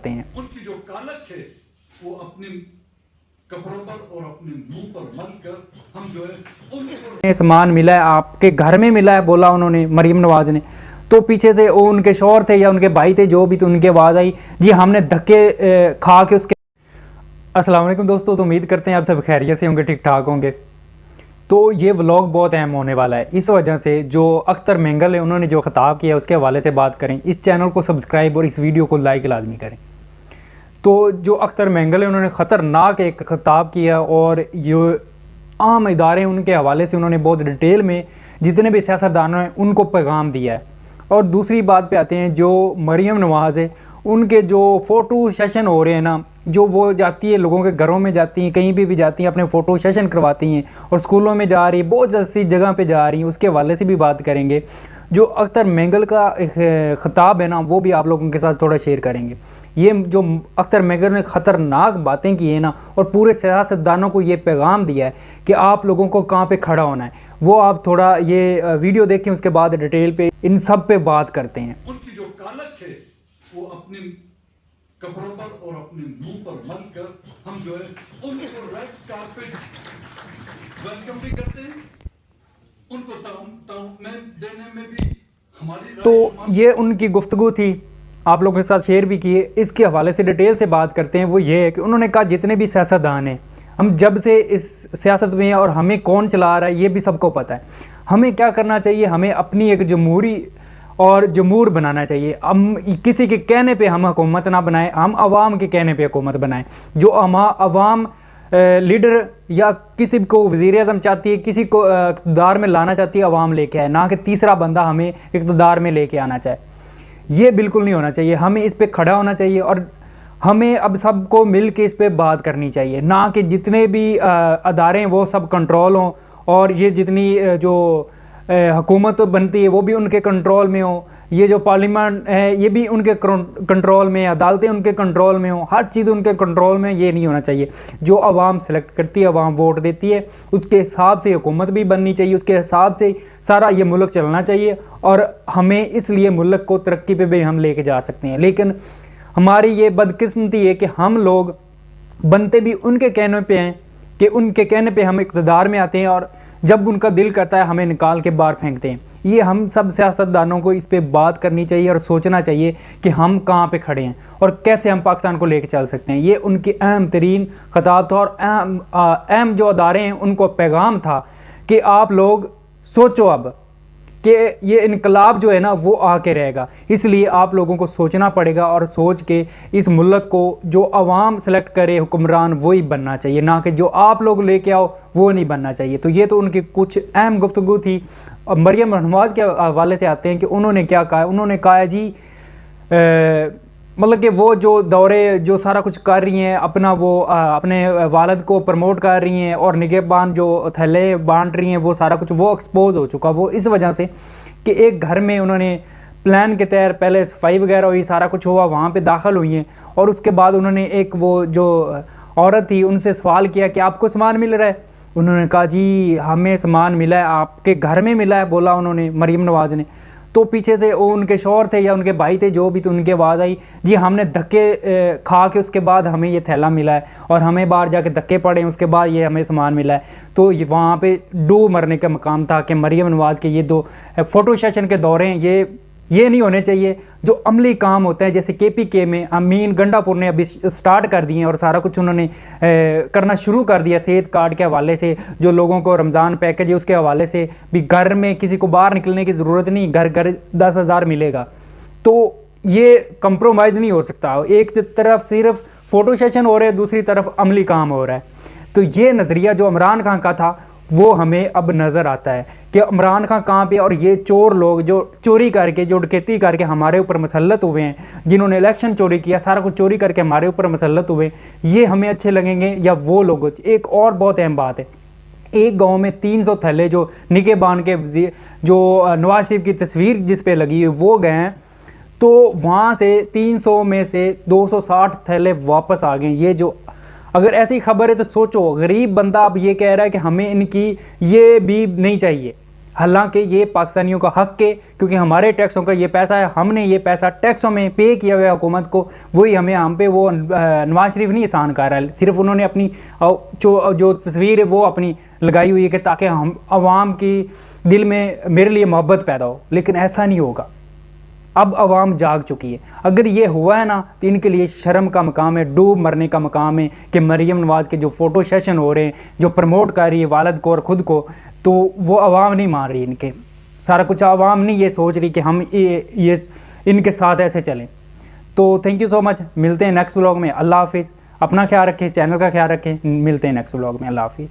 करते हैं। उनकी जो कालक है वो अपने कपड़ों पर और अपने मुंह पर मल कर हम जो है उनको सामान मिला है आपके घर में मिला है, बोला उन्होंने मरियम नवाज ने। तो पीछे से वो उनके शौहर थे या उनके भाई थे जो भी, तो उनकी आवाज़ आई जी हमने धक्के खा के उसके। अस्सलाम वालेकुम दोस्तों, तो उम्मीद करते हैं आप सब खैरियत से होंगे, ठीक ठाक होंगे। तो ये व्लॉग बहुत अहम होने वाला है, इस वजह से जो अख्तर मेंगल है उन्होंने जो खिताब किया उसके हवाले से बात करें। इस चैनल को सब्सक्राइब और इस वीडियो को लाइक लाजमी करें। तो जो अख्तर मेंगल है उन्होंने ख़तरनाक एक खिताब किया और ये आम इदारे उनके हवाले से उन्होंने बहुत डिटेल में जितने भी सियासतदान हैं उनको पैगाम दिया है। और दूसरी बात पे आते हैं, जो मरियम नवाज़ है उनके जो फ़ोटो सेशन हो रहे हैं ना, जो वो जाती है लोगों के घरों में जाती हैं, कहीं भी जाती हैं, अपने फ़ोटो सेशन करवाती हैं और स्कूलों में जा रही है, बहुत सी जगह पे जा रही हैं, उसके हवाले से भी बात करेंगे। जो अख्तर मेंगल का ख़िताब है ना वो भी आप लोगों के साथ थोड़ा शेयर करेंगे। ये जो अख्तर मेंगल ने ख़तरनाक बातें की है ना और पूरे सियासतदानों को ये पैगाम दिया है कि आप लोगों को कहाँ पे खड़ा होना है, वो आप थोड़ा ये वीडियो देखें, उसके बाद डिटेल पे इन सब पे बात करते हैं। उनकी जो कालक है वो अपने कपड़ों पर और अपने मुंह पर मल कर हम जो है उनको रेड कारपेट वेलकम भी करते हैं, उनको ताउम्में देने में भी हमारी तो ये उनकी गुफ्तगू थी, आप लोगों के साथ शेयर भी किए। इसके हवाले से डिटेल से बात करते हैं। वो ये है कि उन्होंने कहा जितने भी सियासतदान हैं, हम जब से इस सियासत में हैं और हमें कौन चला रहा है ये भी सबको पता है, हमें क्या करना चाहिए, हमें अपनी एक जमहूरी और जमहूर बनाना चाहिए। हम किसी के कहने पे हम हुकूमत ना बनाएं, हम आवाम के कहने पे हुकूमत बनाएं। जो आवाम लीडर या किसी को वज़ीर-ए-आज़म चाहती है, किसी को इक़्तिदार में लाना चाहती है, आवाम लेके आए, ना कि तीसरा बंदा हमें इक़्तिदार में लेके आना चाहे। ये बिल्कुल नहीं होना चाहिए, हमें इस पे खड़ा होना चाहिए और हमें अब सबको मिल के इस पे बात करनी चाहिए, ना कि जितने भी अदारे हैं वो सब कंट्रोल हों और ये जितनी जो हुकूमत बनती है वो भी उनके कंट्रोल में हो, ये जो पार्लियामेंट है ये भी उनके कंट्रोल में, अदालतें उनके कंट्रोल में हो, हर चीज़ उनके कंट्रोल में। ये नहीं होना चाहिए। जो आवाम सेलेक्ट करती है, आवाम वोट देती है, उसके हिसाब से हुकूमत भी बननी चाहिए, उसके हिसाब से सारा ये मुल्क चलना चाहिए और हमें इसलिए मुल्क को तरक्की पे भी हम लेके जा सकते हैं। लेकिन हमारी ये बदकिस्मती है कि हम लोग बनते भी उनके कहने पे हैं कि उनके कहने पे हम इक़्तिदार में आते हैं और जब उनका दिल करता है हमें निकाल के बाहर फेंकते हैं। ये हम सब सियासतदानों को इस पे बात करनी चाहिए और सोचना चाहिए कि हम कहाँ पे खड़े हैं और कैसे हम पाकिस्तान को लेके चल सकते हैं। ये उनकी अहम तरीन खिताब था और अहम जो अदारे हैं उनको पैगाम था कि आप लोग सोचो अब कि ये इनकलाब जो है ना वो आके रहेगा, इसलिए आप लोगों को सोचना पड़ेगा और सोच के इस मुल्क को जो आवाम सेलेक्ट करे हुक्मरान वही बनना चाहिए, ना कि जो आप लोग लेके आओ वो नहीं बनना चाहिए। तो ये तो उनकी कुछ अहम गुफ्तगू थी। और मरियम नवाज़ के हवाले से आते हैं कि उन्होंने क्या कहा। उन्होंने कहा जी मतलब कि वो जो दौरे जो सारा कुछ कर रही हैं, अपना वो अपने वालिद को प्रमोट कर रही हैं और निगहबान जो थैले बांट रही हैं, वो सारा कुछ वो एक्सपोज हो चुका। वो इस वजह से कि एक घर में उन्होंने प्लान के तहत पहले सफाई वगैरह हुई, सारा कुछ हुआ, वहाँ पे दाखिल हुई हैं और उसके बाद उन्होंने एक वो जो औरत थी उनसे सवाल किया कि आपको सामान मिल रहा है। उन्होंने कहा जी हमें सामान मिला है, आपके घर में मिला है, बोला उन्होंने मरियम नवाज़ ने। तो पीछे से वो उनके शौहर थे या उनके भाई थे जो भी, तो उनकी आवाज़ आई जी हमने धक्के खा के उसके बाद हमें ये थैला मिला है और हमें बाहर जाके धक्के पड़े, उसके बाद ये हमें सामान मिला है। तो ये वहाँ पे डूब मरने का मकाम था कि मरियम नवाज़ के ये दो फ़ोटो सेशन के दौरे हैं, ये नहीं होने चाहिए। जो अमली काम होते हैं जैसे KPK में अमीन गंडापुर ने अभी स्टार्ट कर दिए और सारा कुछ उन्होंने करना शुरू कर दिया। सेहत कार्ड के हवाले से जो लोगों को रमज़ान पैकेज है उसके हवाले से भी घर में किसी को बाहर निकलने की ज़रूरत नहीं, घर घर 10,000 मिलेगा। तो ये कंप्रोमाइज़ नहीं हो सकता। एक तरफ सिर्फ फ़ोटो सेशन हो रहे हैं, दूसरी तरफ अमली काम हो रहा है। तो ये नज़रिया जो इमरान खान का था वो हमें अब नज़र आता है कि इमरान खान कहाँ पे और ये चोर लोग जो चोरी करके जो डकैती करके हमारे ऊपर मसल्लत हुए हैं, जिन्होंने इलेक्शन चोरी किया, सारा कुछ चोरी करके हमारे ऊपर मसल्लत हुए, ये हमें अच्छे लगेंगे या वो लोग। एक और बहुत अहम बात है, एक गांव में 300 थैले जो निगहबान के जो नवाज शरीफ की तस्वीर जिस पे लगी है वो गए हैं, तो वहाँ से 300 में से 260 थैले वापस आ गए। ये जो अगर ऐसी खबर है तो सोचो, गरीब बंदा अब ये कह रहा है कि हमें इनकी ये भी नहीं चाहिए, हालांकि ये पाकिस्तानियों का हक है, क्योंकि हमारे टैक्सों का ये पैसा है, हमने ये पैसा टैक्सों में पे किया हुआ है हुकूमत को, वही हमें हम पे वो नवाज शरीफ नहीं एहसान कर रहा है, सिर्फ उन्होंने अपनी जो तस्वीर है वो अपनी लगाई हुई है कि ताकि हम आवाम की दिल में मेरे लिए मोहब्बत पैदा हो, लेकिन ऐसा नहीं होगा। अब आवाम जाग चुकी है। अगर ये हुआ है ना तो इनके लिए शर्म का मकाम है, डूब मरने का मकाम है कि मरीम नवाज़ के जो फ़ोटो सेशन हो रहे हैं, जो प्रमोट कर रही है वालिद को और ख़ुद को, तो वो आवाम नहीं मान रही इनके, सारा कुछ आवाम नहीं ये सोच रही कि हम ये इनके साथ ऐसे चलें। तो थैंक यू सो मच, मिलते हैं नेक्स्ट व्लॉग में। अल्लाह हाफिज़। अपना ख्याल रखें, चैनल का ख्याल रखें, मिलते हैं नेक्स्ट व्लॉग में। अल्लाह हाफिज़।